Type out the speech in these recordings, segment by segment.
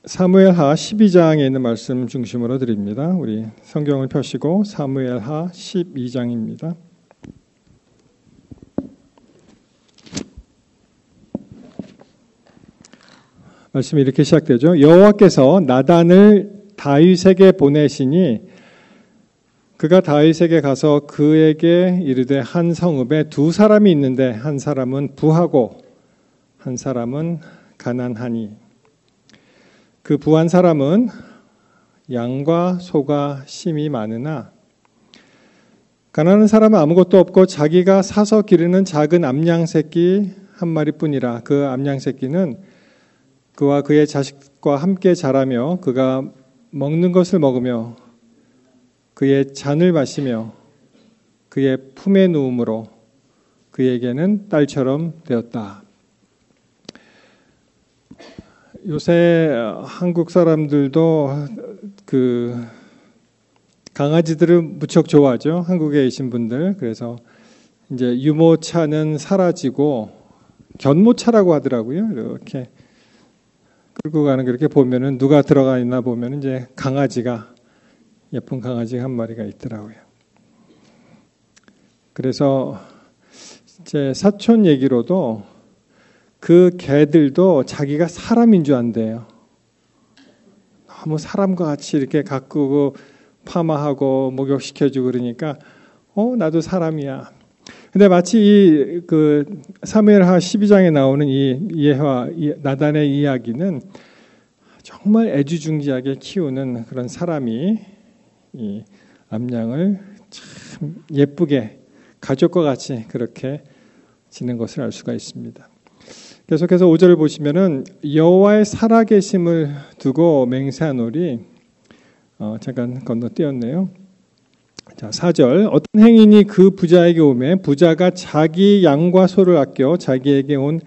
사무엘하 12장에 있는 말씀 중심으로 드립니다. 우리 성경을 펴시고 사무엘하 12장입니다. 말씀이 이렇게 시작되죠. 여호와께서 나단을 다윗에게 보내시니 그가 다윗에게 가서 그에게 이르되 한 성읍에 두 사람이 있는데 한 사람은 부하고 한 사람은 가난하니 그 부한 사람은 양과 소가 심이 많으나 가난한 사람은 아무것도 없고 자기가 사서 기르는 작은 암양 새끼 한 마리뿐이라. 그 암양 새끼는 그와 그의 자식과 함께 자라며 그가 먹는 것을 먹으며 그의 잔을 마시며 그의 품에 누움으로 그에게는 딸처럼 되었다. 요새 한국 사람들도 그 강아지들을 무척 좋아하죠. 한국에 계신 분들. 그래서 이제 유모차는 사라지고 견모차라고 하더라고요. 이렇게 끌고 가는 거 이렇게 보면은 누가 들어가 있나 보면 이제 강아지가 예쁜 강아지가 한 마리가 있더라고요. 그래서 제 사촌 얘기로도 그 개들도 자기가 사람인 줄 안대요. 너무 사람과 같이 이렇게 가꾸고 파마하고 목욕시켜주고 그러니까 나도 사람이야. 근데 마치 그 사무엘하 12장에 나오는 이 예화 나단의 이야기는 정말 애지중지하게 키우는 그런 사람이 이 암양을 참 예쁘게 가족과 같이 그렇게 지는 것을 알 수가 있습니다. 계속해서 5절을 보시면은 여호와의 살아계심을 두고 맹세하노리 잠깐 건너뛰었네요. 자, 4절 어떤 행인이 그 부자에게 오매 부자가 자기 양과 소를 아껴 자기에게 온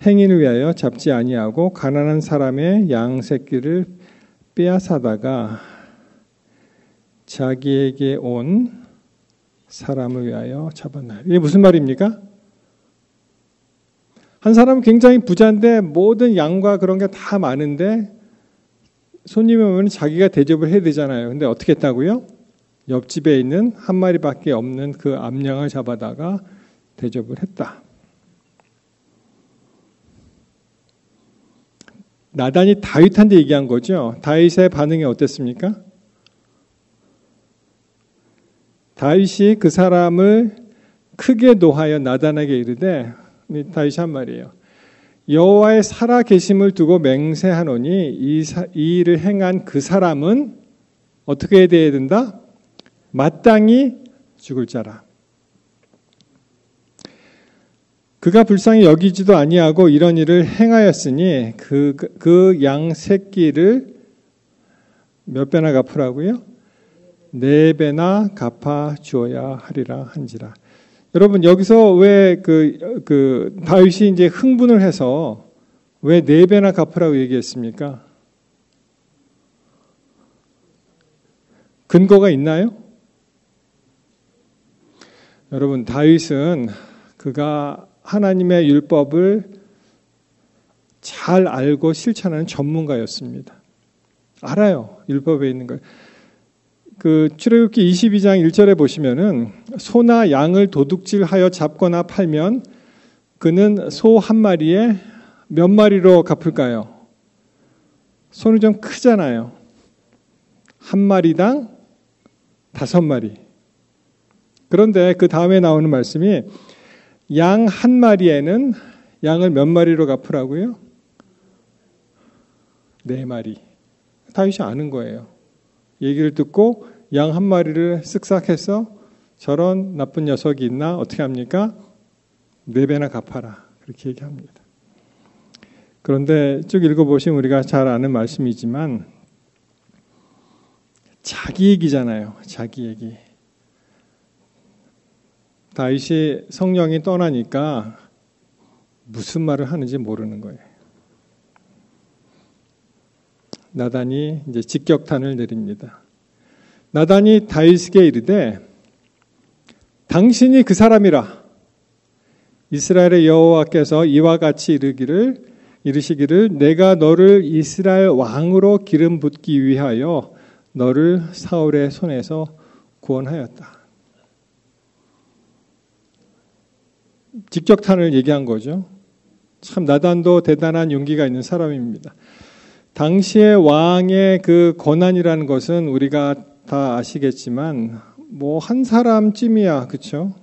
행인을 위하여 잡지 아니하고 가난한 사람의 양 새끼를 빼앗아다가 자기에게 온 사람을 위하여 잡았나요? 이게 무슨 말입니까? 한 사람은 굉장히 부자인데 모든 양과 그런 게 다 많은데 손님이 오면 자기가 대접을 해야 되잖아요. 근데 어떻게 했다고요? 옆집에 있는 한 마리밖에 없는 그 암양을 잡아다가 대접을 했다. 나단이 다윗한테 얘기한 거죠. 다윗의 반응이 어땠습니까? 다윗이 그 사람을 크게 노하여 나단에게 이르되 다윗이 한 말이에요. 여호와의 살아계심을 두고 맹세하노니 이 일을 행한 그 사람은 어떻게 해야 된다? 마땅히 죽을 자라. 그가 불쌍히 여기지도 아니하고 이런 일을 행하였으니 그 양 새끼를 몇 배나 갚으라고요? 4배나 갚아 주어야 하리라 한지라. 여러분 여기서 왜 그 다윗이 이제 흥분을 해서 왜 4배나 갚으라고 얘기했습니까? 근거가 있나요? 여러분 다윗은 그가 하나님의 율법을 잘 알고 실천하는 전문가였습니다. 알아요. 율법에 있는 걸. 그 출애굽기 22장 1절에 보시면은 소나 양을 도둑질하여 잡거나 팔면 그는 소 한 마리에 몇 마리로 갚을까요? 소는 좀 크잖아요. 한 마리당 5마리. 그런데 그 다음에 나오는 말씀이 양 한 마리에는 양을 몇 마리로 갚으라고요? 4마리. 다윗이 아는 거예요. 얘기를 듣고 양 한 마리를 쓱싹해서 저런 나쁜 녀석이 있나? 어떻게 합니까? 4배나 갚아라. 그렇게 얘기합니다. 그런데 쭉 읽어보시면 우리가 잘 아는 말씀이지만 자기 얘기잖아요. 자기 얘기. 다윗이 성령이 떠나니까 무슨 말을 하는지 모르는 거예요. 나단이 이제 직격탄을 내립니다. 나단이 다윗에게 이르되 당신이 그 사람이라 이스라엘의 여호와께서 이와 같이 이르기를 이르시기를 내가 너를 이스라엘 왕으로 기름 붓기 위하여 너를 사울의 손에서 구원하였다. 직격탄을 얘기한 거죠. 참 나단도 대단한 용기가 있는 사람입니다. 당시의 왕의 그 권한이라는 것은 우리가 다 아시겠지만 뭐 한 사람쯤이야, 그렇죠?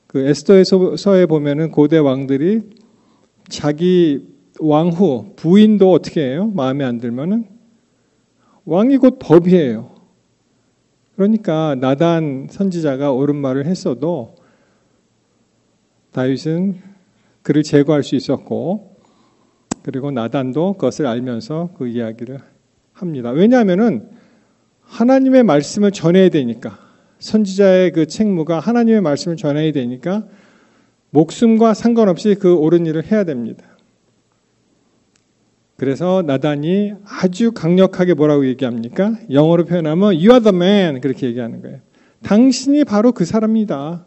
그 에스더서에 보면은 고대 왕들이 자기 왕후 부인도 어떻게 해요? 마음에 안 들면은 왕이 곧 법이에요. 그러니까 나단 선지자가 옳은 말을 했어도 다윗은 그를 제거할 수 있었고, 그리고 나단도 그것을 알면서 그 이야기를 합니다. 왜냐하면은 하나님의 말씀을 전해야 되니까, 선지자의 그 책무가 하나님의 말씀을 전해야 되니까 목숨과 상관없이 그 옳은 일을 해야 됩니다. 그래서 나단이 아주 강력하게 뭐라고 얘기합니까? 영어로 표현하면 You are the man 그렇게 얘기하는 거예요. 당신이 바로 그 사람이다.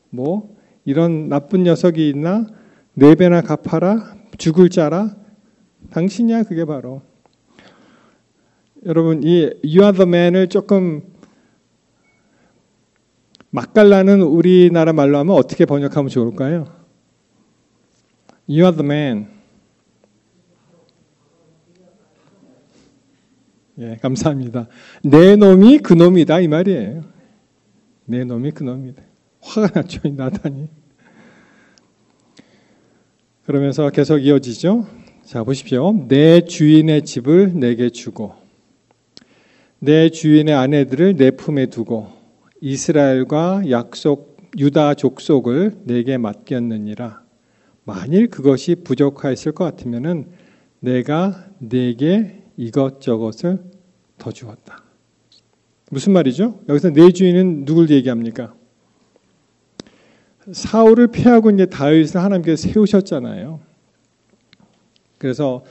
뭐 이런 나쁜 녀석이 있나? 4배나 갚아라? 죽을 자라? 당신이야 그게 바로. 여러분 이 You are the man을 조금 맛깔나는 우리나라 말로 하면 어떻게 번역하면 좋을까요? You are the man. 예, 감사합니다. 내 놈이 그 놈이다 이 말이에요. 내 놈이 그 놈이다. 화가 났죠, 이 나단이. 그러면서 계속 이어지죠. 자, 보십시오. 내 주인의 집을 내게 주고 내 주인의 아내들을 내 품에 두고 이스라엘과 약속 유다 족속을 내게 맡겼느니라. 만일 그것이 부족하였을 것 같으면은 내가 내게 이것저것을 더 주었다. 무슨 말이죠? 여기서 내 주인은 누굴 얘기합니까? 사울을 피하고 이제 다윗을 하나님께서 세우셨잖아요. 그래서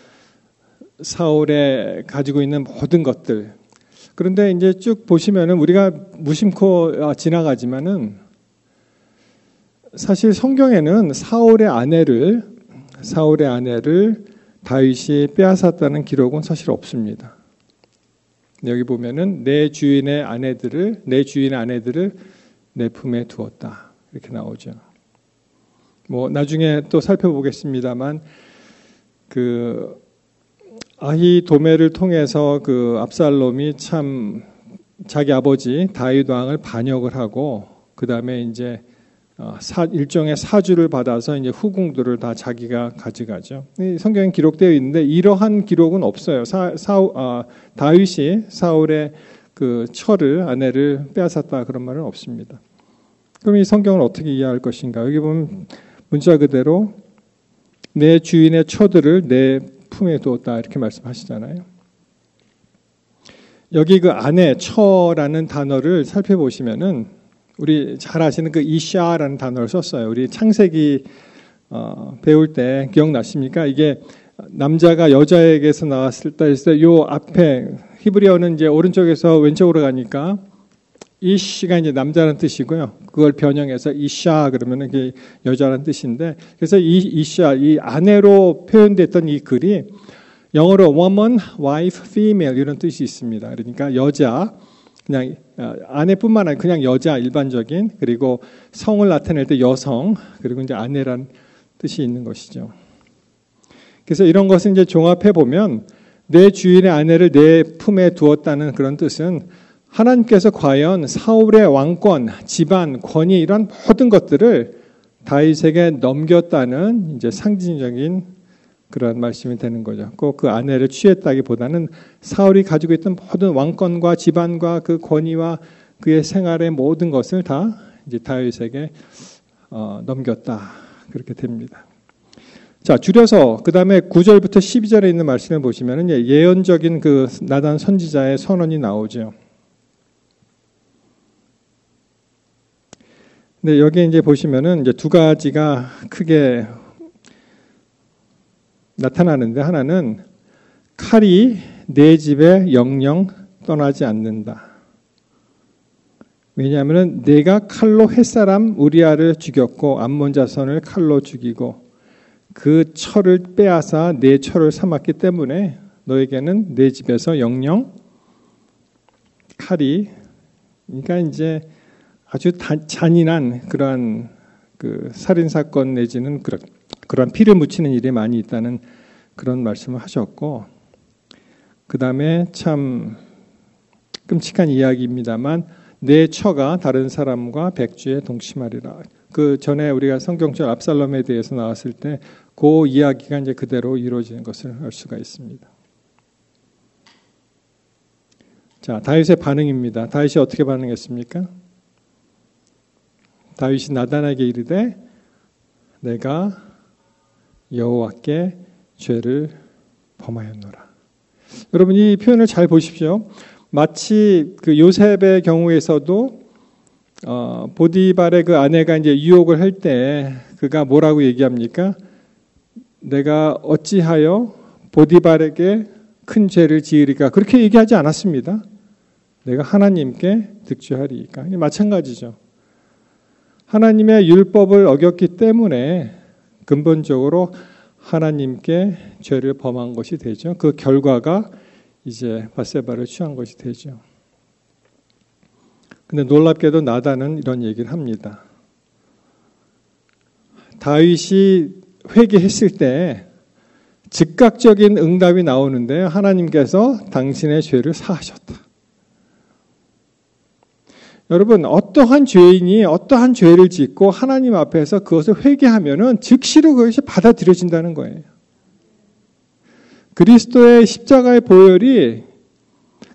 사울에 가지고 있는 모든 것들. 그런데 이제 쭉 보시면은 우리가 무심코 지나가지만은 사실 성경에는 사울의 아내를 다윗이 빼앗았다는 기록은 사실 없습니다. 여기 보면은 내 주인의 아내들을 내 품에 두었다 이렇게 나오죠. 뭐 나중에 또 살펴보겠습니다만 그 아히도멜을 통해서 그 압살롬이 참 자기 아버지 다윗 왕을 반역을 하고 그 다음에 이제 일종의 사주를 받아서 이제 후궁들을 다 자기가 가져가죠. 성경에 기록되어 있는데 이러한 기록은 없어요. 다윗이 사울의 그 처를 아내를 빼앗았다 그런 말은 없습니다. 그럼 이 성경을 어떻게 이해할 것인가? 여기 보면 문자 그대로 내 주인의 처들을 내 품에 두었다 이렇게 말씀하시잖아요. 여기 그 아내 처라는 단어를 살펴보시면은 우리 잘 아시는 그 이샤라는 단어를 썼어요. 우리 창세기 배울 때 기억나십니까? 이게 남자가 여자에게서 나왔을 때 요 앞에 히브리어는 이제 오른쪽에서 왼쪽으로 가니까 이시가 이제 남자라는 뜻이고요. 그걸 변형해서 이샤 그러면은 그게 여자라는 뜻인데 그래서 이 이샤 이 아내로 표현됐던 이 글이 영어로 woman, wife, female 이런 뜻이 있습니다. 그러니까 여자 그냥 아내뿐만 아니라 그냥 여자 일반적인 그리고 성을 나타낼 때 여성 그리고 이제 아내란 뜻이 있는 것이죠. 그래서 이런 것을 이제 종합해 보면 내 주인의 아내를 내 품에 두었다는 그런 뜻은 하나님께서 과연 사울의 왕권, 집안, 권위 이런 모든 것들을 다윗에게 넘겼다는 이제 상징적인 그런 말씀이 되는 거죠. 꼭 그 아내를 취했다기보다는 사울이 가지고 있던 모든 왕권과 집안과 그 권위와 그의 생활의 모든 것을 다 이제 다윗에게 넘겼다 그렇게 됩니다. 자, 줄여서 그 다음에 9절부터 12절에 있는 말씀을 보시면은 예언적인 그 나단 선지자의 선언이 나오죠. 근데 여기 이제 보시면은 이제 두 가지가 크게 나타나는데 하나는 칼이 내 집에 영영 떠나지 않는다. 왜냐하면 내가 칼로 햇사람 우리아를 죽였고 암몬 자손을 칼로 죽이고 그 철을 빼앗아 내 철을 삼았기 때문에 너에게는 내 집에서 영영 칼이, 그러니까 이제 아주 잔인한 그러한 그 살인 사건 내지는 그런 피를 묻히는 일이 많이 있다는 그런 말씀을 하셨고, 그 다음에 참 끔찍한 이야기입니다만 내 처가 다른 사람과 백주에 동침하리라. 그 전에 우리가 성경적 압살롬에 대해서 나왔을 때 그 이야기가 이제 그대로 이루어지는 것을 알 수가 있습니다. 자, 다윗의 반응입니다. 다윗이 어떻게 반응했습니까? 다윗이 나단에게 이르되 내가 여호와께 죄를 범하였노라. 여러분 이 표현을 잘 보십시오. 마치 그 요셉의 경우에서도 보디발의 그 아내가 이제 유혹을 할 때 그가 뭐라고 얘기합니까? 내가 어찌하여 보디발에게 큰 죄를 지으리까? 그렇게 얘기하지 않았습니다. 내가 하나님께 득죄하리까? 마찬가지죠. 하나님의 율법을 어겼기 때문에 근본적으로 하나님께 죄를 범한 것이 되죠. 그 결과가 이제 밧세바를 취한 것이 되죠. 근데 놀랍게도 나단은 이런 얘기를 합니다. 다윗이 회개했을 때 즉각적인 응답이 나오는데 하나님께서 당신의 죄를 사하셨다. 여러분 어떠한 죄인이 어떠한 죄를 짓고 하나님 앞에서 그것을 회개하면은 즉시로 그것이 받아들여진다는 거예요. 그리스도의 십자가의 보혈이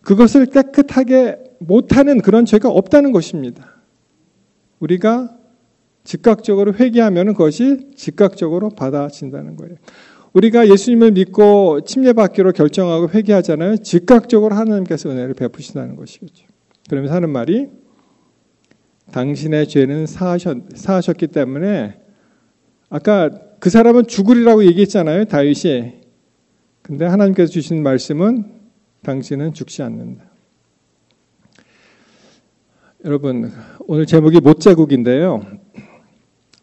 그것을 깨끗하게 못하는 그런 죄가 없다는 것입니다. 우리가 즉각적으로 회개하면 그것이 즉각적으로 받아진다는 거예요. 우리가 예수님을 믿고 침례받기로 결정하고 회개하잖아요. 즉각적으로 하나님께서 은혜를 베푸신다는 것이겠죠. 그러면서 하는 말이 당신의 죄는 사하셨기 때문에 아까 그 사람은 죽으리라고 얘기했잖아요. 다윗이. 근데 하나님께서 주신 말씀은 당신은 죽지 않는다. 여러분 오늘 제목이 못자국인데요.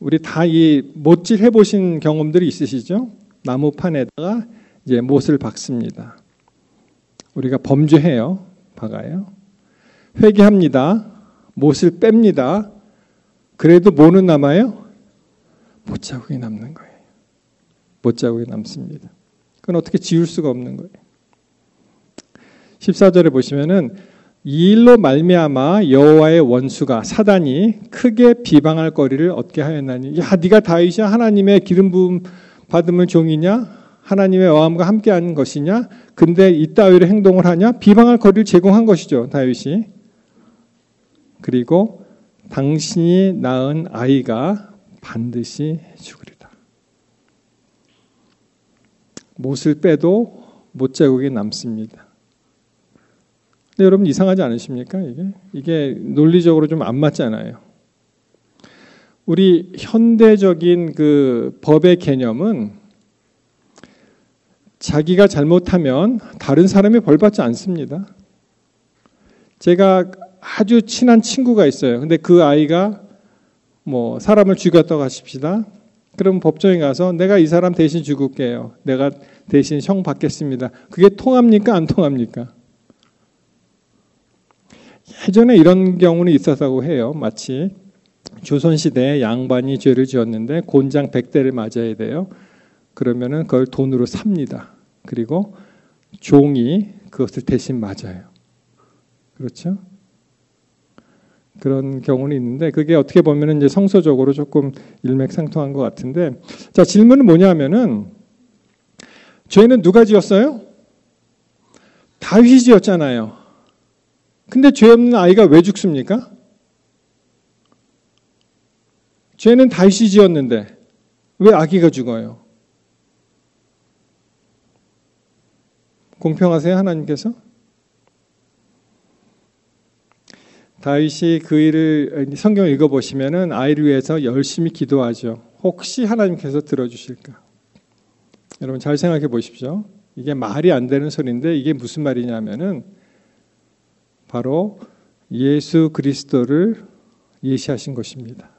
우리 다 이 못질 해보신 경험들이 있으시죠? 나무판에다가 이제 못을 박습니다. 우리가 범죄해요. 박아요. 회개합니다. 못을 뺍니다. 그래도 뭐는 남아요? 못자국이 남는 거예요. 못자국이 남습니다. 그건 어떻게 지울 수가 없는 거예요. 14절에 보시면은 이 일로 말미암아 여호와의 원수가 사단이 크게 비방할 거리를 얻게 하였나니, 야 네가 다윗이야? 하나님의 기름 부음 받으면 종이냐? 하나님의 마음과 함께하는 것이냐? 근데 이따위로 행동을 하냐? 비방할 거리를 제공한 것이죠, 다윗이. 그리고 당신이 낳은 아이가 반드시 죽으리라. 못을 빼도 못자국이 남습니다. 근데 여러분 이상하지 않으십니까? 이게 논리적으로 좀 안 맞잖아요. 우리 현대적인 그 법의 개념은 자기가 잘못하면 다른 사람이 벌 받지 않습니다. 제가 아주 친한 친구가 있어요. 근데 그 아이가 뭐 사람을 죽였다고 하십시다. 그럼 법정에 가서 내가 이 사람 대신 죽을게요. 내가 대신 형 받겠습니다. 그게 통합니까? 안 통합니까? 예전에 이런 경우는 있었다고 해요. 마치 조선시대에 양반이 죄를 지었는데 곤장 100대를 맞아야 돼요. 그러면은 그걸 돈으로 삽니다. 그리고 종이 그것을 대신 맞아요. 그렇죠? 그런 경우는 있는데 그게 어떻게 보면 이제 성서적으로 조금 일맥상통한 것 같은데, 자 질문은 뭐냐면은 죄는 누가 지었어요? 다윗이 지었잖아요. 근데 죄 없는 아이가 왜 죽습니까? 죄는 다윗이 지었는데 왜 아기가 죽어요? 공평하세요, 하나님께서? 다윗이 그 일을 성경을 읽어보시면은 아이를 위해서 열심히 기도하죠. 혹시 하나님께서 들어주실까? 여러분 잘 생각해 보십시오. 이게 말이 안 되는 소리인데 이게 무슨 말이냐면은 바로 예수 그리스도를 예시하신 것입니다.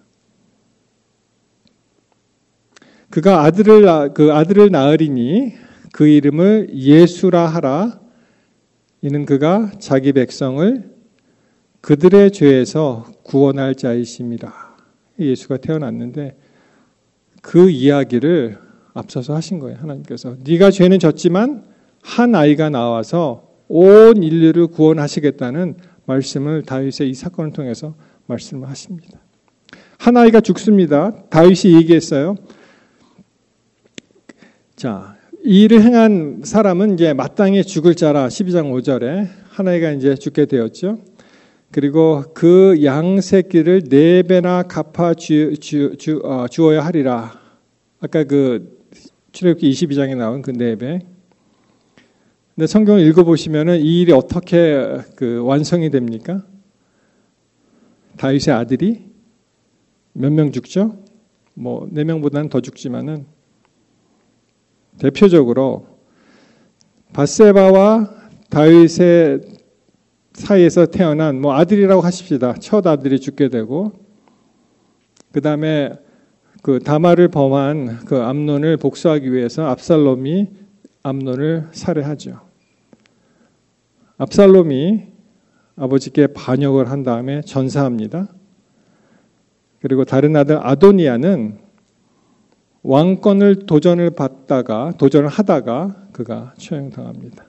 그가 아들을 낳으리니 그 이름을 예수라 하라. 이는 그가 자기 백성을 그들의 죄에서 구원할 자이심이라. 예수가 태어났는데 그 이야기를 앞서서 하신 거예요. 하나님께서 네가 죄는 졌지만 한 아이가 나와서 온 인류를 구원하시겠다는 말씀을 다윗의 이 사건을 통해서 말씀을 하십니다. 한 아이가 죽습니다. 다윗이 얘기했어요. 자, 이 일을 행한 사람은 이제 마땅히 죽을 자라. 12장 5절에 한 아이가 이제 죽게 되었죠. 그리고 그 양 새끼를 4배나 갚아 주어야 하리라. 아까 그 출애굽기 22장에 나온 그 4배. 근데 성경을 읽어보시면은 이 일이 어떻게 그 완성이 됩니까? 다윗의 아들이 몇 명 죽죠? 뭐 4명보다는 더 죽지만은 대표적으로 밧세바와 다윗의 사이에서 태어난 뭐 아들이라고 하십시다. 첫 아들이 죽게 되고 그 다음에 그 다말을 범한 그 암논을 복수하기 위해서 압살롬이 암논을 살해하죠. 압살롬이 아버지께 반역을 한 다음에 전사합니다. 그리고 다른 아들 아도니아는 왕권을 도전을 하다가 그가 처형당합니다.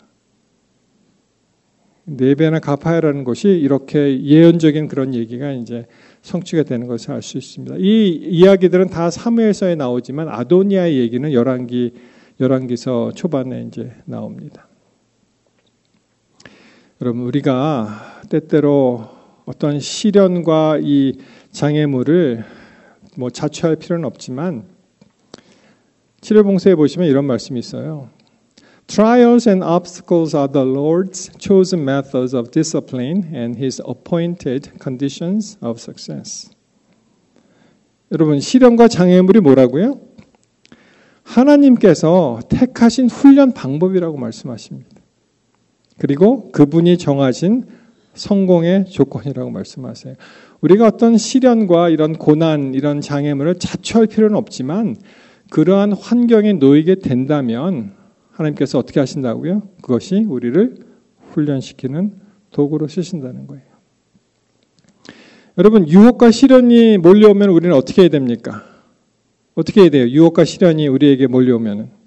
4배나 갚아야라는 것이 이렇게 예언적인 그런 얘기가 이제 성취가 되는 것을 알 수 있습니다. 이 이야기들은 다 사무엘서에 나오지만 아도니아의 얘기는 열왕기서 초반에 이제 나옵니다. 여러분, 우리가 때때로 어떤 시련과 이 장애물을 뭐 자초할 필요는 없지만 치료봉사에 보시면 이런 말씀이 있어요. Trials and obstacles are the Lord's chosen methods of discipline and His appointed conditions of success. 여러분, 시련과 장애물이 뭐라고요? 하나님께서 택하신 훈련 방법이라고 말씀하십니다. 그리고 그분이 정하신 성공의 조건이라고 말씀하세요. 우리가 어떤 시련과 이런 고난, 이런 장애물을 자초할 필요는 없지만 그러한 환경에 놓이게 된다면 하나님께서 어떻게 하신다고요? 그것이 우리를 훈련시키는 도구로 쓰신다는 거예요. 여러분, 유혹과 시련이 몰려오면 우리는 어떻게 해야 됩니까? 어떻게 해야 돼요? 유혹과 시련이 우리에게 몰려오면은.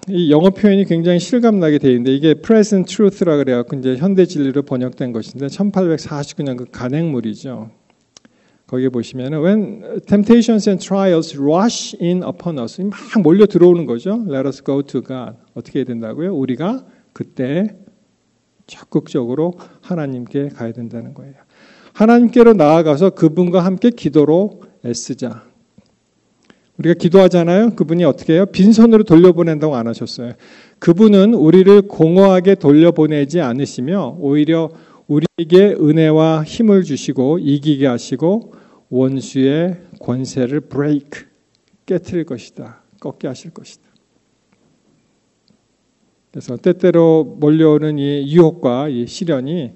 이 영어 표현이 굉장히 실감나게 되어 있는데 이게 present truth라 그래갖고 이제 현대 진리로 번역된 것인데 1849년 그 간행물이죠. 거기에 보시면은 when temptations and trials rush in upon us 막 몰려 들어오는 거죠. Let us go to God. 어떻게 해야 된다고요? 우리가 그때 적극적으로 하나님께 가야 된다는 거예요. 하나님께로 나아가서 그분과 함께 기도로 애쓰자. 우리가 기도하잖아요. 그분이 어떻게 해요? 빈손으로 돌려보낸다고 안 하셨어요. 그분은 우리를 공허하게 돌려보내지 않으시며 오히려 우리에게 은혜와 힘을 주시고 이기게 하시고 원수의 권세를 브레이크, 깨트릴 것이다. 꺾게 하실 것이다. 그래서 때때로 몰려오는 이 유혹과 이 시련이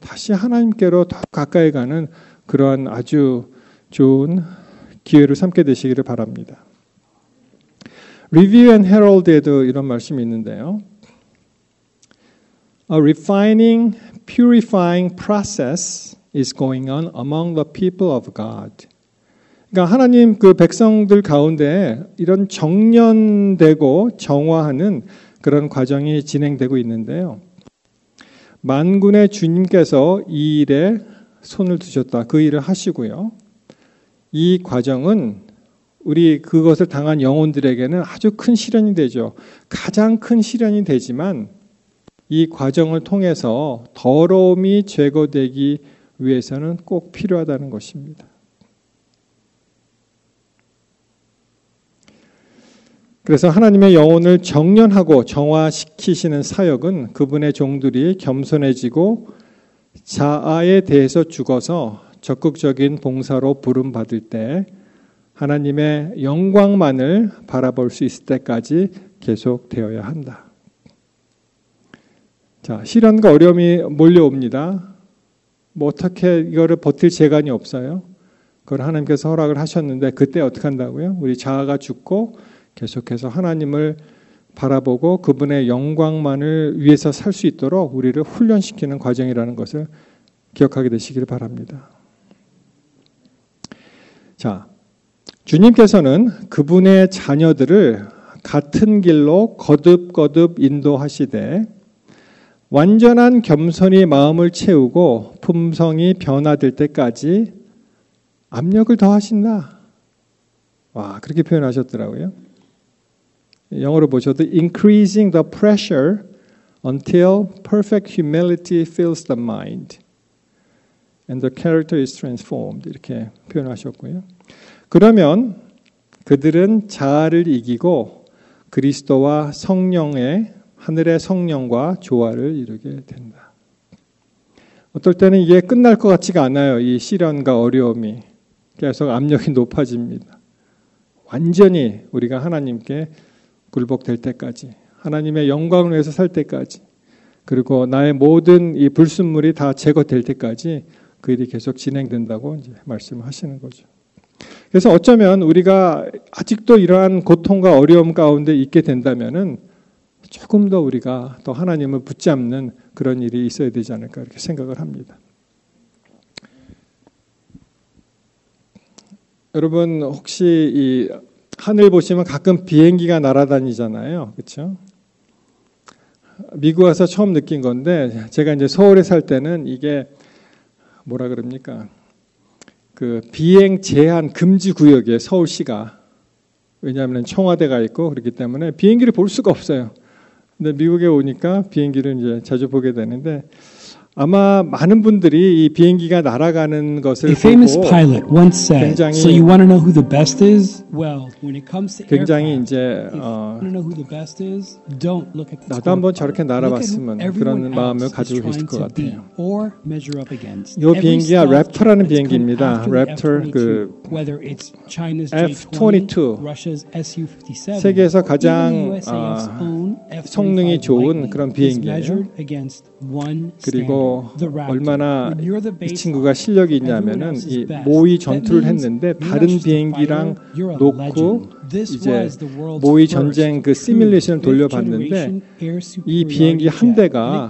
다시 하나님께로 더 가까이 가는 그러한 아주 좋은 기회를 삼게 되시기를 바랍니다. Review and Herald에도 이런 말씀이 있는데요. A refining, purifying process is going on among the people of God. 그러니까 하나님 그 백성들 가운데 이런 정련되고 정화하는 그런 과정이 진행되고 있는데요. 만군의 주님께서 이 일에 손을 드셨다. 그 일을 하시고요. 이 과정은 우리 그것을 당한 영혼들에게는 아주 큰 시련이 되죠. 가장 큰 시련이 되지만 이 과정을 통해서 더러움이 제거되기 위해서는 꼭 필요하다는 것입니다. 그래서 하나님의 영혼을 정련하고 정화시키시는 사역은 그분의 종들이 겸손해지고 자아에 대해서 죽어서 적극적인 봉사로 부름받을 때 하나님의 영광만을 바라볼 수 있을 때까지 계속되어야 한다. 자, 시련과 어려움이 몰려옵니다. 뭐 어떻게 이거를 버틸 재간이 없어요. 그걸 하나님께서 허락을 하셨는데 그때 어떻게 한다고요? 우리 자아가 죽고 계속해서 하나님을 바라보고 그분의 영광만을 위해서 살 수 있도록 우리를 훈련시키는 과정이라는 것을 기억하게 되시기를 바랍니다. 자, 주님께서는 그분의 자녀들을 같은 길로 거듭거듭 인도하시되 완전한 겸손이 마음을 채우고 품성이 변화될 때까지 압력을 더하신다. 와, 그렇게 표현하셨더라고요. 영어로 보셔도 increasing the pressure until perfect humility fills the mind and the character is transformed. 이렇게 표현하셨고요. 그러면 그들은 자아를 이기고 그리스도와 성령의 하늘의 성령과 조화를 이루게 된다. 어떨 때는 이게 끝날 것 같지가 않아요. 이 시련과 어려움이 계속 압력이 높아집니다. 완전히 우리가 하나님께 굴복될 때까지, 하나님의 영광을 위해서 살 때까지, 그리고 나의 모든 이 불순물이 다 제거될 때까지 그 일이 계속 진행된다고 이제 말씀하시는 거죠. 그래서 어쩌면 우리가 아직도 이러한 고통과 어려움 가운데 있게 된다면은 조금 더 우리가 더 하나님을 붙잡는 그런 일이 있어야 되지 않을까 이렇게 생각을 합니다. 여러분 혹시 이 하늘 보시면 가끔 비행기가 날아다니잖아요, 그렇죠? 미국 와서 처음 느낀 건데 제가 이제 서울에 살 때는 이게 뭐라 그럽니까? 그 비행 제한 금지 구역이에요, 서울시가. 왜냐하면 청와대가 있고 그렇기 때문에 비행기를 볼 수가 없어요. 근데 미국에 오니까 비행기를 이제 자주 보게 되는데 아마 많은 분들이 이 비행기가 날아가는 것을 보고 굉장히 so you want to know who the best is? Well, when it comes to 굉장히 이제 if you want to know who the best is, don't look at the 나도 한번 저렇게 날아봤으면 그런 마음을 가지고 계실 것 같아요. 이 비행기가 랩터라는 비행기입니다. 랩터 그 F-22 세계에서 가장 성능이 좋은 그런 비행기예요. 그리고 얼마나 이 친구가 실력이 있냐면은 이 모의 전투를 했는데 다른 비행기랑 놓고 이제 모의 전쟁 그 시뮬레이션을 돌려봤는데 이 비행기 한 대가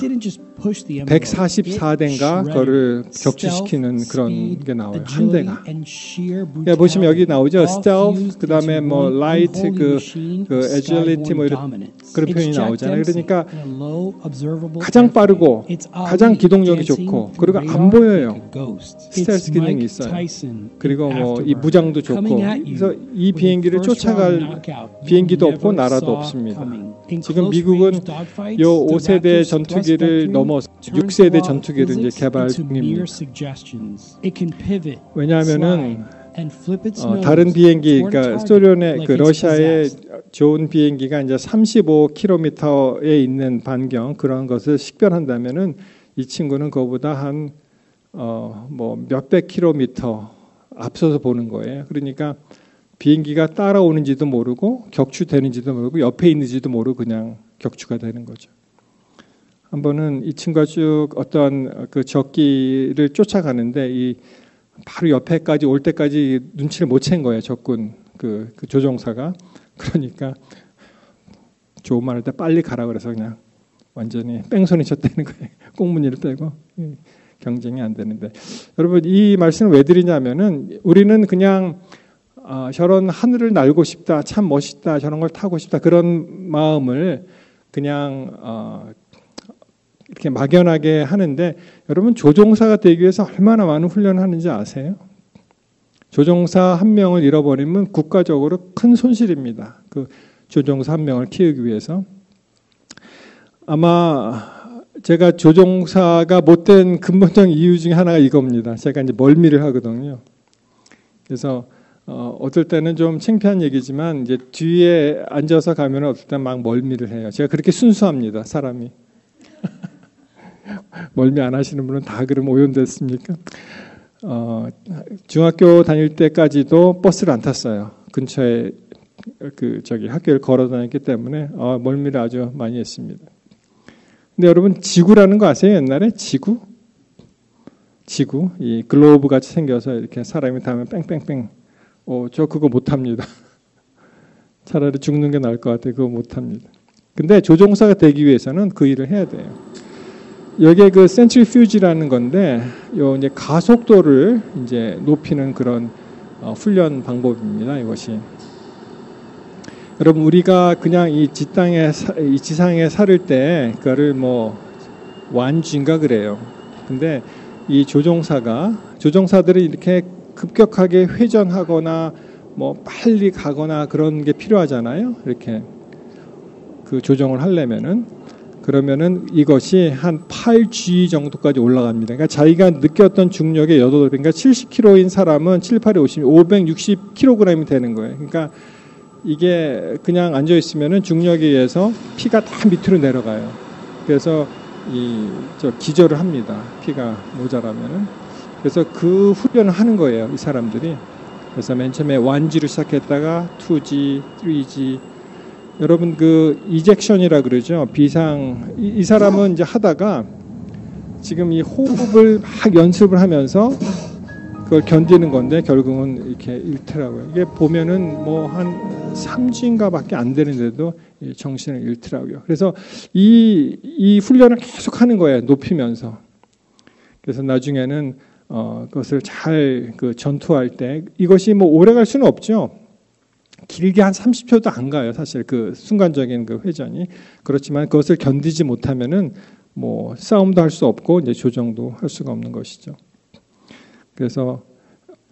144대인가 그거를 격추시키는 그런 게 나와요. 한 대가. 보시면 여기 나오죠. 스텔스, 그 다음에 뭐 라이트, 그 애질리티 뭐 이런 그런 표현이 나오잖아요. 그러니까 가장 빠르고 가장 기동력이 좋고 그리고 안 보여요. 스텔스 기능이 있어요. 그리고 뭐 이 무장도 좋고 그래서 이 비행기를 쫓아갈 비행기도 없고 나라도 없습니다. 지금 미국은 요 5세대 전투기를 넘어서 6세대 전투기를 이제 개발 중입니다. 왜냐하면은 다른 비행기, 그러니까 소련의 그 러시아의 좋은 비행기가 이제 35km에 있는 반경 그런 것을 식별한다면은 이 친구는 그거보다 한 뭐 몇백 킬로미터 앞서서 보는 거예요. 그러니까 비행기가 따라오는지도 모르고 격추되는지도 모르고 옆에 있는지도 모르고 그냥 격추가 되는 거죠. 한 번은 이 친구가 쭉 어떤 그 적기를 쫓아가는데 이 바로 옆에까지 올 때까지 눈치를 못 챈 거예요. 적군 그 조종사가. 그러니까 조음할 때 빨리 가라 그래서 그냥 완전히 뺑소니 쳤다는 거예요. 꽁무니를 빼고 경쟁이 안 되는데 여러분 이 말씀을 왜 드리냐면은 우리는 그냥 저런 하늘을 날고 싶다, 참 멋있다, 저런 걸 타고 싶다 그런 마음을 그냥 이렇게 막연하게 하는데 여러분 조종사가 되기 위해서 얼마나 많은 훈련을 하는지 아세요? 조종사 한 명을 잃어버리면 국가적으로 큰 손실입니다. 그 조종사 한 명을 키우기 위해서. 아마 제가 조종사가 못된 근본적인 이유 중에 하나가 이겁니다. 제가 이제 멀미를 하거든요. 그래서 어떨 때는 좀 창피한 얘기지만 이제 뒤에 앉아서 가면 어떨 때 막 멀미를 해요. 제가 그렇게 순수합니다, 사람이. 멀미 안 하시는 분은 다 그럼 오염됐습니까? 중학교 다닐 때까지도 버스를 안 탔어요. 근처에 학교를 걸어 다녔기 때문에 멀미를 아주 많이 했습니다. 근데 여러분 지구라는 거 아세요? 옛날에 지구? 지구, 이 글로브 같이 생겨서 이렇게 사람이 닿으면 뺑뺑뺑. 저 그거 못합니다. 차라리 죽는 게 나을 것 같아요. 그거 못합니다. 근데 조종사가 되기 위해서는 그 일을 해야 돼요. 여기에 그 센트리퓨지라는 건데, 요 이제 가속도를 이제 높이는 그런 훈련 방법입니다. 이것이. 여러분, 우리가 그냥 이 이 지상에 살을 때 그거를 뭐 완주인가 그래요. 근데 이 조종사들이 이렇게 급격하게 회전하거나 뭐 빨리 가거나 그런 게 필요하잖아요. 이렇게 그 조정을 하려면은. 그러면은 이것이 한 8G 정도까지 올라갑니다. 그러니까 자기가 느꼈던 중력의 8배, 그러니까 70kg인 사람은 7, 8에 50, 560kg이 되는 거예요. 그러니까 이게 그냥 앉아 있으면은 중력에 의해서 피가 다 밑으로 내려가요. 그래서 기절을 합니다. 피가 모자라면은. 그래서 그 훈련을 하는 거예요. 이 사람들이. 그래서 맨 처음에 1G로 시작했다가 2G, 3G. 여러분 그 이젝션이라 그러죠. 이 사람은 이제 하다가 지금 이 호흡을 막 연습을 하면서 그걸 견디는 건데 결국은 이렇게 잃더라고요. 이게 보면은 뭐 한 3G인가밖에 안 되는데도 정신을 잃더라고요. 그래서 이 훈련을 계속 하는 거예요. 높이면서. 그래서 나중에는 그것을 잘 전투할 때 이것이 뭐 오래 갈 수는 없죠. 길게 한 30초도 안 가요. 사실 그 순간적인 그 회전이. 그렇지만 그것을 견디지 못하면은 뭐 싸움도 할 수 없고 이제 조정도 할 수가 없는 것이죠. 그래서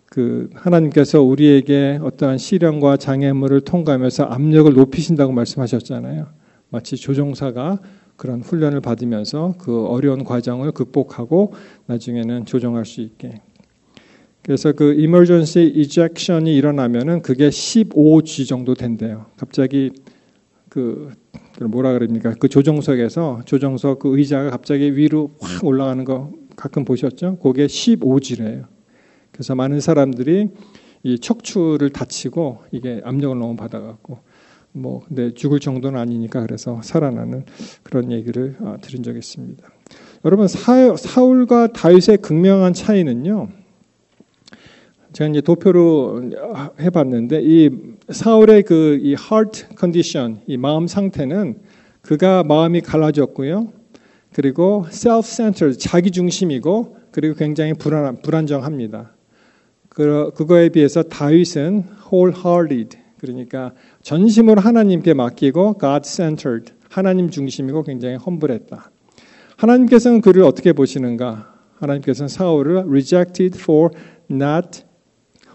그 하나님께서 우리에게 어떠한 시련과 장애물을 통과하면서 압력을 높이신다고 말씀하셨잖아요. 마치 조종사가 그런 훈련을 받으면서 그 어려운 과정을 극복하고 나중에는 조정할 수 있게. 그래서 그 emergency ejection이 일어나면은 그게 15G 정도 된대요. 갑자기 그 뭐라 그럽니까? 그 조종석 그 의자가 갑자기 위로 확 올라가는 거 가끔 보셨죠? 그게 15G래요. 그래서 많은 사람들이 이 척추를 다치고 이게 압력을 너무 받아갖고 뭐 근데 죽을 정도는 아니니까 그래서 살아나는 그런 얘기를 들은 적이 있습니다. 여러분 사울과 다윗의 극명한 차이는요. 제가 이제 도표로 해봤는데 이 사울의 이 heart condition, 이 마음 상태는 그가 마음이 갈라졌고요. 그리고 self-centered, 자기 중심이고 그리고 굉장히 불안정합니다. 그거에 비해서 다윗은 wholehearted, 그러니까 전심으로 하나님께 맡기고 God-centered, 하나님 중심이고 굉장히 험불했다. 하나님께서는 그를 어떻게 보시는가? 하나님께서는 사울을 rejected for not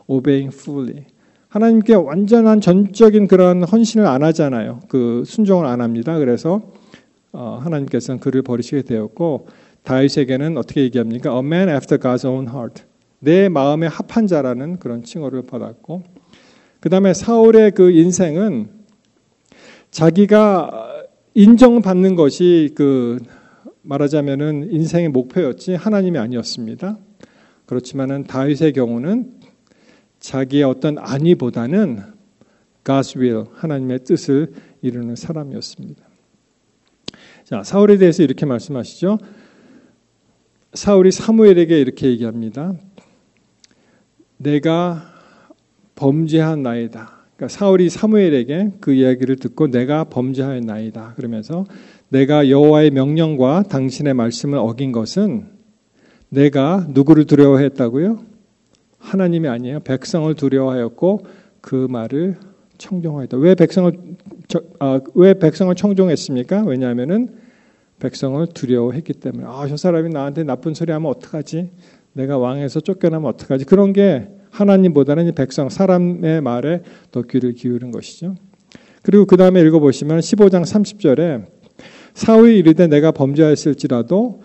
obeying fully. 하나님께 완전한 전적인 그런 헌신을 안 하잖아요. 그 순종을 안 합니다. 그래서 하나님께서는 그를 버리시게 되었고 다윗에게는 어떻게 얘기합니까? A man after God's own heart. 내 마음에 합한 자라는 그런 칭호를 받았고 그 다음에 사울의 그 인생은 자기가 인정받는 것이 말하자면은 인생의 목표였지 하나님이 아니었습니다. 그렇지만은 다윗의 경우는 자기의 어떤 안위보다는 God's will, 하나님의 뜻을 이루는 사람이었습니다. 자, 사울에 대해서 이렇게 말씀하시죠. 사울이 사무엘에게 이렇게 얘기합니다. 내가 범죄한 나이다. 그러니까 사울이 사무엘에게 그 이야기를 듣고 내가 범죄하였나이다. 그러면서 내가 여호와의 명령과 당신의 말씀을 어긴 것은 내가 누구를 두려워했다고요? 하나님이 아니에요. 백성을 두려워하였고 그 말을 청종하였다. 왜 백성을 청종했습니까? 왜냐하면은 백성을 두려워했기 때문에 저 사람이 나한테 나쁜 소리 하면 어떡하지? 내가 왕에서 쫓겨나면 어떡하지? 그런 게 하나님보다는 백성, 사람의 말에 더 귀를 기울인 것이죠. 그리고 그 다음에 읽어보시면 15장 30절에 사울이 이르되 내가 범죄하였을지라도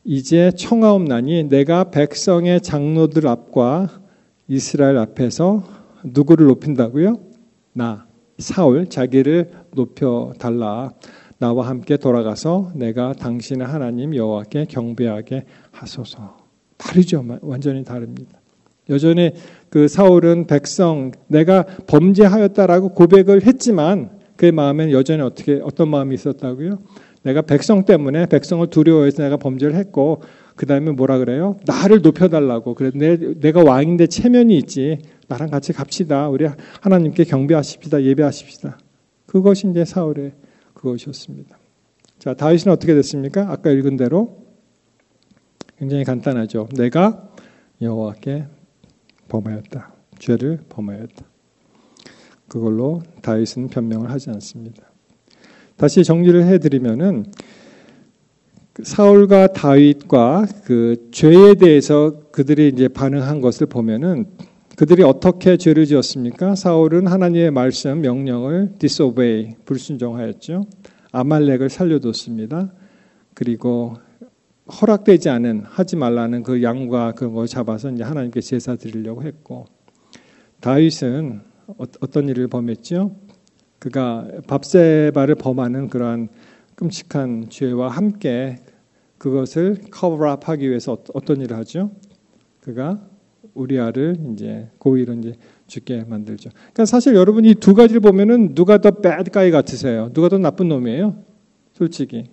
이제 청하옵나니 내가 백성의 장로들 앞과 이스라엘 앞에서 누구를 높인다고요? 나, 사울, 자기를 높여달라. 나와 함께 돌아가서 내가 당신의 하나님 여호와께 경배하게 하소서. 다르죠. 완전히 다릅니다. 여전히 그 사울은 백성, 내가 범죄하였다라고 고백을 했지만 그의 마음에는 여전히 어떤 마음이 있었다고요? 내가 백성 때문에 백성을 두려워해서 내가 범죄를 했고 그 다음에 뭐라 그래요? 나를 높여달라고. 그래, 내가 왕인데 체면이 있지. 나랑 같이 갑시다. 우리 하나님께 경배하십시다. 예배하십시다. 그것이 이제 사울의 그것이었습니다. 자, 다윗은 어떻게 됐습니까? 아까 읽은 대로 굉장히 간단하죠. 내가 여호와께 범하였다. 죄를 범하였다. 그걸로 다윗은 변명을 하지 않습니다. 다시 정리를 해드리면은 사울과 다윗과 그 죄에 대해서 그들이 이제 반응한 것을 보면은 그들이 어떻게 죄를 지었습니까? 사울은 하나님의 말씀, 명령을 disobey, 불순종하였죠. 아말렉을 살려뒀습니다. 그리고 허락되지 않은, 하지 말라는 그 양과 그런 걸 잡아서 이제 하나님께 제사 드리려고 했고, 다윗은 어떤 일을 범했죠? 그가 밧세바를 범하는 그러한 끔찍한 죄와 함께 그것을 커버업하기 위해서 어떤 일을 하죠? 그가 우리아를 이제 고의로 이제 죽게 만들죠. 그러니까 사실 여러분 이 두 가지를 보면은 누가 더 bad guy 같으세요? 누가 더 나쁜 놈이에요? 솔직히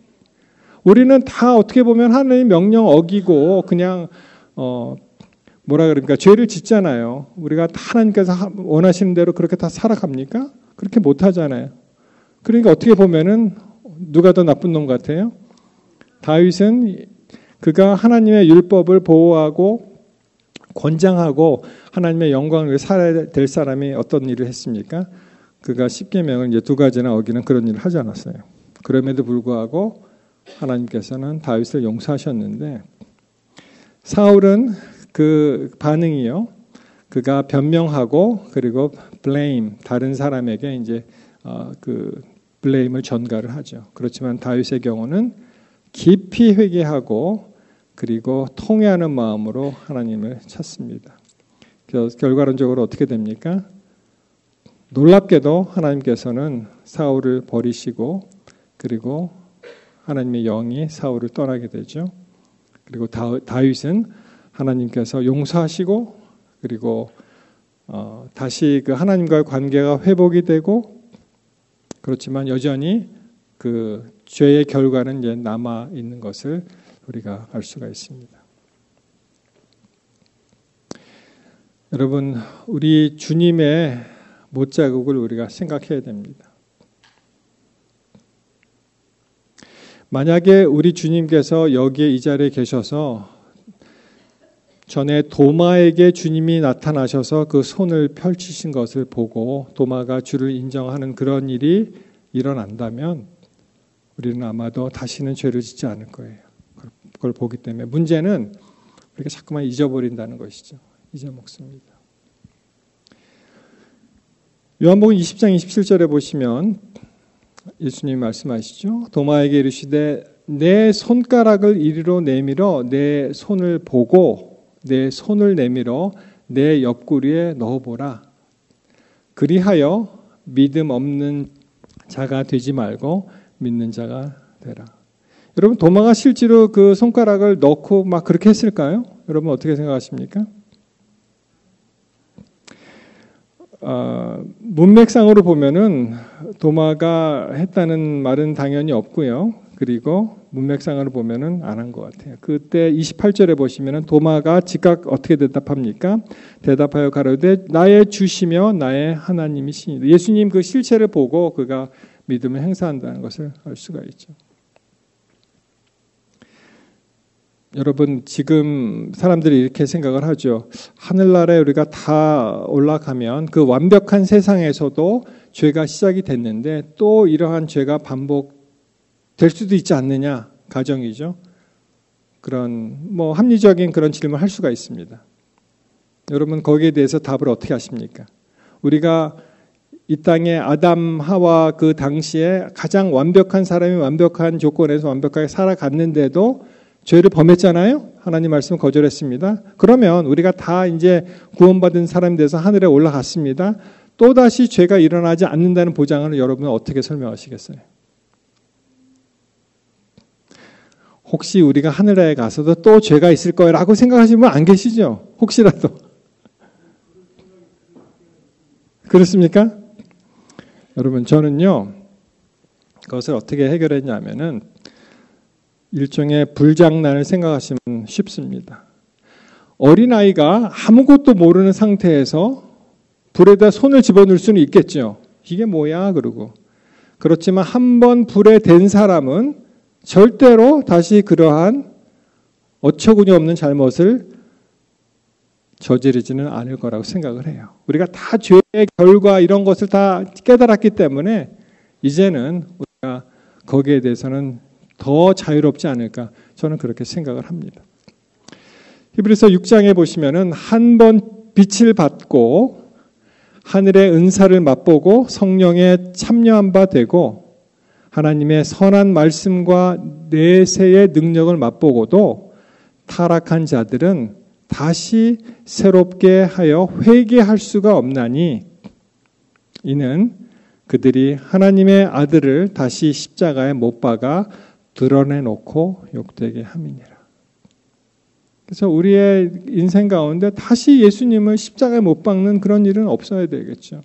우리는 다 어떻게 보면 하나님 명령 어기고 그냥 뭐라 그러니까 죄를 짓잖아요. 우리가 다 하나님께서 원하시는 대로 그렇게 다 살아갑니까? 그렇게 못 하잖아요. 그러니까 어떻게 보면은 누가 더 나쁜 놈 같아요? 다윗은 그가 하나님의 율법을 보호하고 권장하고 하나님의 영광을 위해 살아야 될 사람이 어떤 일을 했습니까? 그가 십계명을 이제 두 가지나 어기는 그런 일을 하지 않았어요. 그럼에도 불구하고 하나님께서는 다윗을 용서하셨는데 사울은 그 반응이요. 그가 변명하고 그리고 blame 다른 사람에게 이제 그 blame을 전가를 하죠. 그렇지만 다윗의 경우는 깊이 회개하고 그리고 통회하는 마음으로 하나님을 찾습니다. 그래서 결과론적으로 어떻게 됩니까? 놀랍게도 하나님께서는 사울을 버리시고 그리고 하나님의 영이 사울을 떠나게 되죠. 그리고 다윗은 하나님께서 용서하시고 그리고 다시 그 하나님과의 관계가 회복이 되고 그렇지만 여전히 그 죄의 결과는 이제 남아 있는 것을 우리가 알 수가 있습니다. 여러분, 우리 주님의 못자국을 우리가 생각해야 됩니다. 만약에 우리 주님께서 여기에 이 자리에 계셔서 전에 도마에게 주님이 나타나셔서 그 손을 펼치신 것을 보고 도마가 주를 인정하는 그런 일이 일어난다면 우리는 아마도 다시는 죄를 짓지 않을 거예요. 그걸 보기 때문에 문제는 우리가 자꾸만 잊어버린다는 것이죠. 잊어먹습니다. 요한복음 20장 27절에 보시면 예수님이 말씀하시죠. 도마에게 이르시되 내 손가락을 이리로 내밀어 내 손을 보고 내 손을 내밀어 내 옆구리에 넣어보라. 그리하여 믿음 없는 자가 되지 말고 믿는 자가 되라. 여러분 도마가 실제로 그 손가락을 넣고 막 그렇게 했을까요? 여러분 어떻게 생각하십니까? 문맥상으로 보면은 도마가 했다는 말은 당연히 없고요. 그리고 문맥상으로 보면은 안 한 것 같아요. 그때 28절에 보시면은 도마가 즉각 어떻게 대답합니까? 대답하여 가로되 나의 주시며 나의 하나님이시니. 예수님 그 실체를 보고 그가 믿음을 행사한다는 것을 알 수가 있죠. 여러분 지금 사람들이 이렇게 생각을 하죠. 하늘나라에 우리가 다 올라가면 그 완벽한 세상에서도 죄가 시작이 됐는데 또 이러한 죄가 반복될 수도 있지 않느냐 가정이죠. 그런 뭐 합리적인 그런 질문을 할 수가 있습니다. 여러분 거기에 대해서 답을 어떻게 하십니까? 우리가 이 땅에 아담 하와 그 당시에 가장 완벽한 사람이 완벽한 조건에서 완벽하게 살아갔는데도 죄를 범했잖아요. 하나님 말씀을 거절했습니다. 그러면 우리가 다 이제 구원받은 사람이 돼서 하늘에 올라갔습니다. 또다시 죄가 일어나지 않는다는 보장을 여러분은 어떻게 설명하시겠어요? 혹시 우리가 하늘에 가서도 또 죄가 있을 거라고 생각하시는 분 안 계시죠? 혹시라도. 그렇습니까? 여러분 저는요. 그것을 어떻게 해결했냐면은 일종의 불장난을 생각하시면 쉽습니다. 어린아이가 아무것도 모르는 상태에서 불에다 손을 집어넣을 수는 있겠죠. 이게 뭐야? 그러고. 그렇지만 한 번 불에 댄 사람은 절대로 다시 그러한 어처구니 없는 잘못을 저지르지는 않을 거라고 생각을 해요. 우리가 다 죄의 결과 이런 것을 다 깨달았기 때문에 이제는 우리가 거기에 대해서는 더 자유롭지 않을까 저는 그렇게 생각을 합니다. 히브리서 6장에 보시면은 한 번 빛을 받고 하늘의 은사를 맛보고 성령에 참여한 바 되고 하나님의 선한 말씀과 내세의 능력을 맛보고도 타락한 자들은 다시 새롭게 하여 회개할 수가 없나니 이는 그들이 하나님의 아들을 다시 십자가에 못 박아 드러내놓고 욕되게 함이니라. 그래서 우리의 인생 가운데 다시 예수님을 십자가에 못 박는 그런 일은 없어야 되겠죠.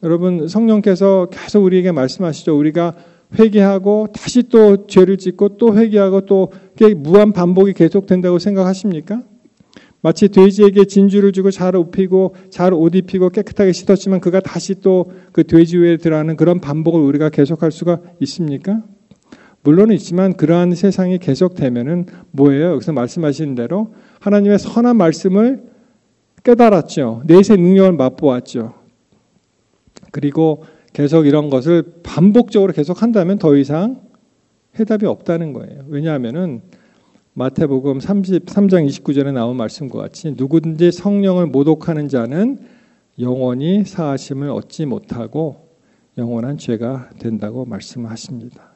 여러분 성령께서 계속 우리에게 말씀하시죠. 우리가 회개하고 다시 또 죄를 짓고 또 회개하고 또 무한 반복이 계속된다고 생각하십니까? 마치 돼지에게 진주를 주고 잘 입히고 잘 옷 입히고 깨끗하게 씻었지만 그가 다시 또 그 돼지 위에 들어가는 그런 반복을 우리가 계속할 수가 있습니까? 물론 있지만 그러한 세상이 계속되면은 뭐예요? 여기서 말씀하신 대로 하나님의 선한 말씀을 깨달았죠. 내세 능력을 맛보았죠. 그리고 계속 이런 것을 반복적으로 계속 한다면 더 이상 해답이 없다는 거예요. 왜냐하면은 마태복음 33장 29절에 나온 말씀과 같이 누구든지 성령을 모독하는 자는 영원히 사하심을 얻지 못하고 영원한 죄가 된다고 말씀하십니다.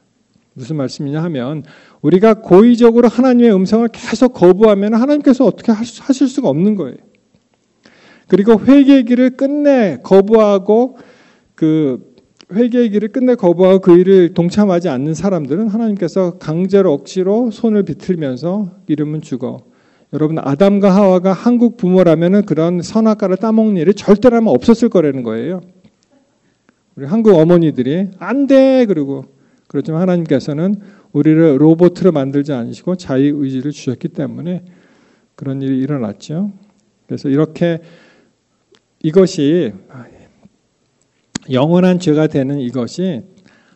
무슨 말씀이냐 하면 우리가 고의적으로 하나님의 음성을 계속 거부하면 하나님께서 어떻게 하실 수가 없는 거예요. 그리고 회개의 길을 끝내 거부하고 그 일을 동참하지 않는 사람들은 하나님께서 강제로 억지로 손을 비틀면서 이름은 죽어. 여러분 아담과 하와가 한국 부모라면은 그런 선악과를 따먹는 일이 절대로 없었을 거라는 거예요. 우리 한국 어머니들이 안 돼 그러고 그렇지만 하나님께서는 우리를 로봇으로 만들지 않으시고 자유의지를 주셨기 때문에 그런 일이 일어났죠. 그래서 이렇게 이것이 영원한 죄가 되는 이것이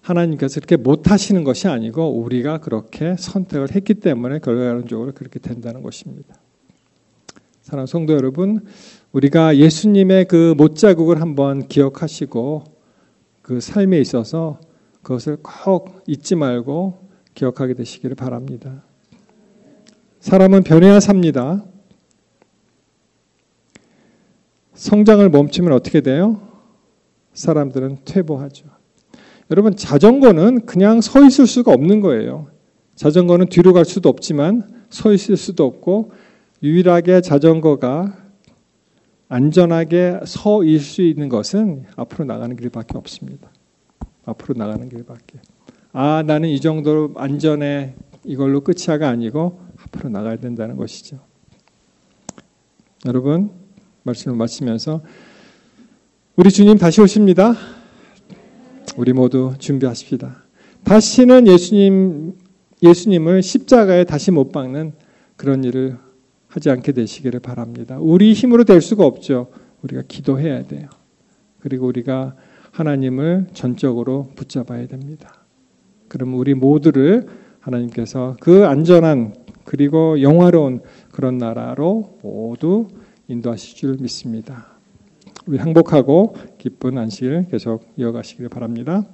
하나님께서 그렇게 못하시는 것이 아니고 우리가 그렇게 선택을 했기 때문에 결과론적으로 그렇게 된다는 것입니다. 사랑하는 성도 여러분, 우리가 예수님의 그 못자국을 한번 기억하시고 그 삶에 있어서 그것을 꼭 잊지 말고 기억하게 되시기를 바랍니다. 사람은 변해야 삽니다. 성장을 멈추면 어떻게 돼요? 사람들은 퇴보하죠. 여러분 자전거는 그냥 서 있을 수가 없는 거예요. 자전거는 뒤로 갈 수도 없지만 서 있을 수도 없고 유일하게 자전거가 안전하게 서 있을 수 있는 것은 앞으로 나가는 길밖에 없습니다. 앞으로 나가는 길밖에. 나는 이 정도로 안전해 이걸로 끝이야가 아니고 앞으로 나가야 된다는 것이죠. 여러분 말씀을 마치면서 우리 주님 다시 오십니다. 우리 모두 준비하십시다. 다시는 예수님을 십자가에 다시 못 박는 그런 일을 하지 않게 되시기를 바랍니다. 우리 힘으로 될 수가 없죠. 우리가 기도해야 돼요. 그리고 우리가 하나님을 전적으로 붙잡아야 됩니다. 그럼 우리 모두를 하나님께서 그 안전한 그리고 영화로운 그런 나라로 모두 인도하실 줄 믿습니다. 우리 행복하고 기쁜 안식을 계속 이어가시길 바랍니다.